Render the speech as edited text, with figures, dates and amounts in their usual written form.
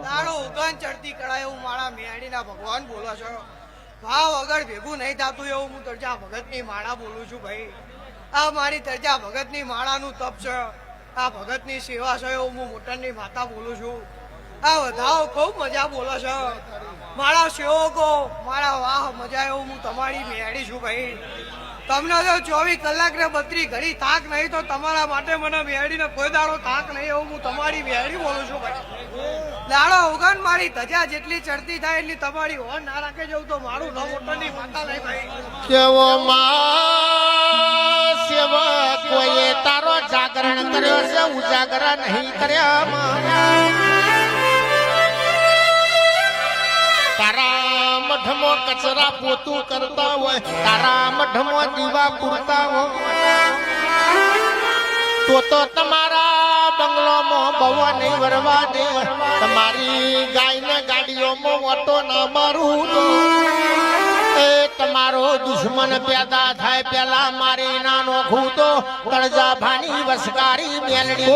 તારો ઉગન ચડતી કળા એવું મારા મેળીના ભગવાન બોલો છો. ભાવ વગર ભેગું નહીં થતું એવું હું તરજા ભગતની માળા બોલું છું ભાઈ. આ મારી તરજા ભગતની માળાનું તપ છે. આ ભગતની સેવા છે એવું હું મોટરની માતા બોલું છું. આ વધાવો ખૂબ મજા બોલો છો. મારા સેવકો મારા વાહ મજા એવું હું તમારી મેળી છું ભાઈ. તમને જો 24 કલાક ને 32 ઘડી તાક નહીં તો તમારા માટે મને મેળીને કોઈ દાડો તાક નહીં એવું હું તમારી મેળી બોલું છું ભાઈ. દાડો ઉગન મારી ધજા જેટલી ચડતી થાય એટલી તમારી હોન ના રાખે જવું તો મારું ન મોટરની માતા નહીં ભાઈ. કેવો માં સેવક કોઈએ તારો જાગરણ કર્યો છે ઉજાગરા નહીં કર્યા. તારા મઢમાં કચરા પોતું કરતા હોય, તારા મઢમાં દીવા પૂરતા હોય તો તમારા બંગલોમાં બવા નહીં વરવા દે. તમારી ગાયને ગાડીઓમાં ઓટો ના મારું તો એ તમારો દુશ્મન પેદા થાય પેલા મારી ના નોખું તો તળજા ભાની વસકારી મેલડી.